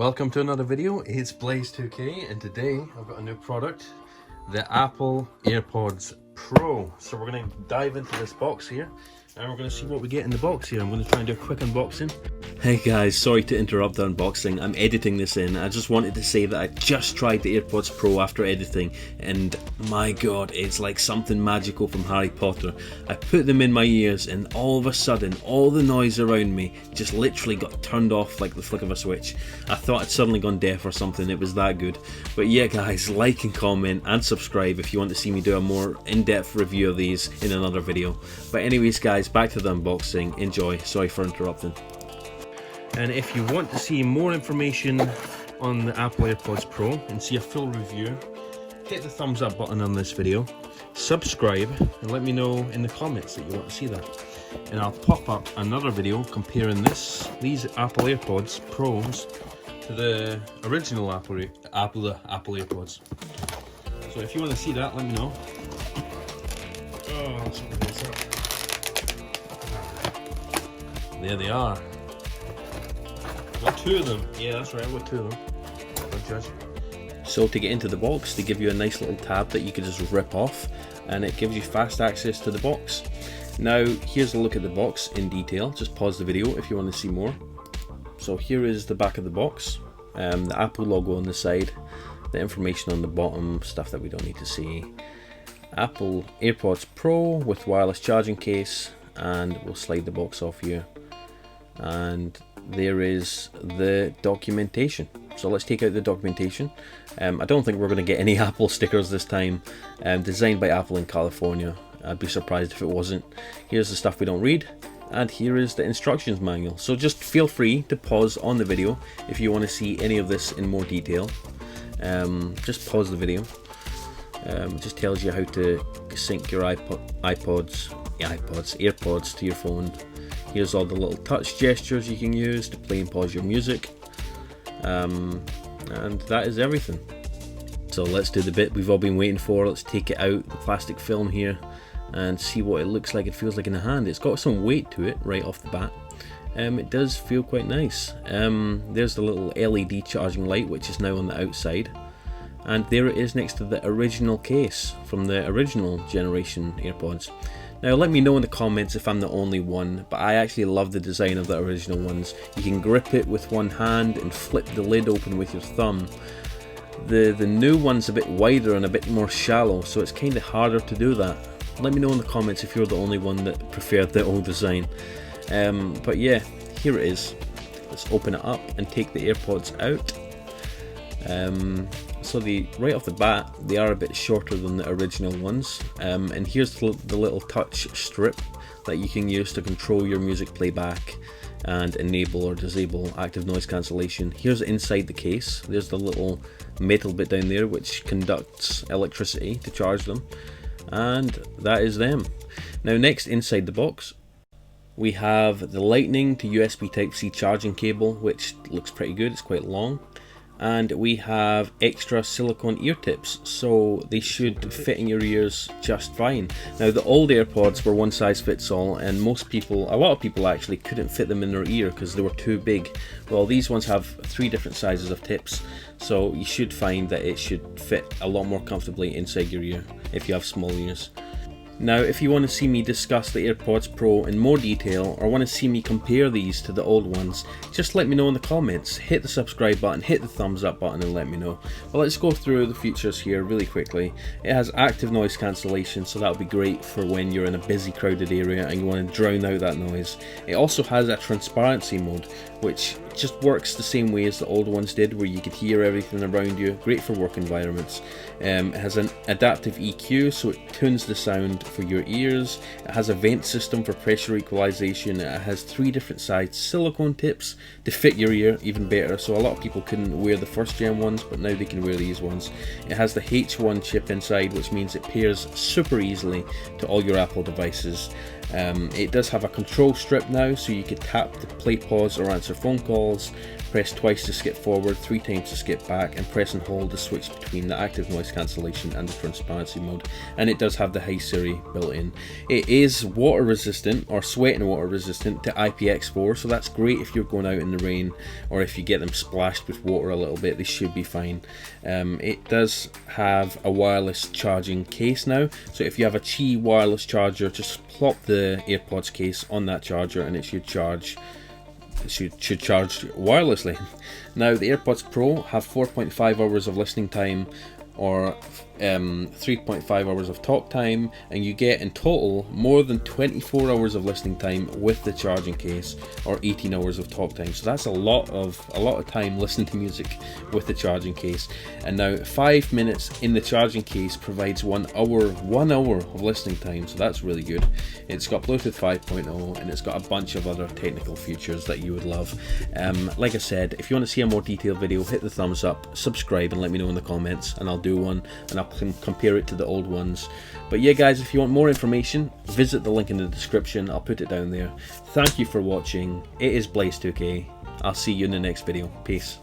Welcome to another video. It's Blaze2K and today I've got a new product, the Apple Airpods Pro. So we're going to dive into this box here and we're going to see what we get in the box here. I'm going to try and do a quick unboxing. Hey guys, sorry to interrupt the unboxing. I'm editing this in. I just wanted to say that I just tried the Airpods Pro after editing and my god, it's like something magical from Harry Potter. I put them in my ears and all of a sudden all the noise around me just literally got turned off like the flick of a switch. I thought I'd suddenly gone deaf or something, it was that good. But yeah guys, like and comment and subscribe if you want to see me do a more in-depth review of these in another video. But anyways guys, back to the unboxing. Enjoy. Sorry for interrupting. And if you want to see more information on the Apple Airpods Pro and see a full review, hit the thumbs up button on this video, subscribe and let me know in the comments that you want to see that. And I'll pop up another video comparing these Apple Airpods Pros to the original Apple Airpods. So if you want to see that, let me know. Oh, let's open this up. There they are. Got two of them. Yeah, that's right, I've got two of them. Don't judge. So to get into the box, they give you a nice little tab that you can just rip off and it gives you fast access to the box. Now, here's a look at the box in detail. Just pause the video if you want to see more. So here is the back of the box. The Apple logo on the side, the information on the bottom, stuff that we don't need to see. Apple Airpods Pro with wireless charging case, and we'll slide the box off here. And there is the documentation. So let's take out the documentation. I don't think we're going to get any Apple stickers this time. Designed by Apple in California. I'd be surprised if it wasn't. Here's the stuff we don't read, and here is the instructions manual. So just feel free to pause on the video if you want to see any of this in more detail. Just pause the video. It just tells you how to sync your AirPods to your phone. Here's all the little touch gestures you can use to play and pause your music. And that is everything. So let's do the bit we've all been waiting for. Let's take it out, the plastic film here, and see what it looks like, it feels like in the hand. It's got some weight to it right off the bat. It does feel quite nice. There's the little LED charging light, which is now on the outside. And there it is next to the original case from the original generation AirPods. Now let me know in the comments if I'm the only one, but I actually love the design of the original ones. You can grip it with one hand and flip the lid open with your thumb. The new one's a bit wider and a bit more shallow, so it's kind of harder to do that. Let me know in the comments if you're the only one that preferred the old design. But yeah, here it is. Let's open it up and take the AirPods out. So right off the bat, they are a bit shorter than the original ones, and here's the little touch strip that you can use to control your music playback and enable or disable active noise cancellation. Here's inside the case. There's the little metal bit down there which conducts electricity to charge them, and that is them. Now next, inside the box we have the Lightning to USB Type-C charging cable, which looks pretty good, it's quite long. And we have extra silicone ear tips, so they should fit in your ears just fine. Now the old AirPods were one size fits all, and a lot of people actually couldn't fit them in their ear because they were too big. Well, these ones have 3 different sizes of tips, so you should find that it should fit a lot more comfortably inside your ear if you have small ears. Now, if you want to see me discuss the AirPods Pro in more detail or want to see me compare these to the old ones, just let me know in the comments. Hit the subscribe button, hit the thumbs up button and let me know. Well, let's go through the features here really quickly. It has active noise cancellation, so that'll be great for when you're in a busy crowded area and you want to drown out that noise. It also has a transparency mode, which just works the same way as the old ones did, where you could hear everything around you. Great for work environments. It has an adaptive EQ, so it tunes the sound for your ears. It has a vent system for pressure equalization. It has 3 different size silicone tips to fit your ear even better, so a lot of people couldn't wear the first gen ones, but now they can wear these ones. It has the H1 chip inside, which means it pairs super easily to all your Apple devices. It does have a control strip now, so you could tap to play, pause or answer phone calls. pause, press twice to skip forward, 3 times to skip back, and press and hold to switch between the active noise cancellation and the transparency mode. And it does have the Hi Siri built in. It is water resistant, or sweat and water resistant, to IPX4, so that's great if you're going out in the rain or if you get them splashed with water a little bit. They should be fine. It does have a wireless charging case now, so if you have a Qi wireless charger, just plop the AirPods case on that charger and it should charge. It should charge wirelessly. Now the AirPods Pro have 4.5 hours of listening time, or 3.5 hours of talk time, and you get in total more than 24 hours of listening time with the charging case, or 18 hours of talk time. So that's a lot of time listening to music with the charging case. And now 5 minutes in the charging case provides 1 hour of listening time, so that's really good. It's got Bluetooth 5.0 and it's got a bunch of other technical features that you would love. Like I said, if you want to see a more detailed video, hit the thumbs up, subscribe, and let me know in the comments, and I'll do one and I'll compare it to the old ones. But yeah guys, if you want more information, visit the link in the description. I'll put it down there. Thank you for watching. It is Blaze2k. I'll see you in the next video. Peace.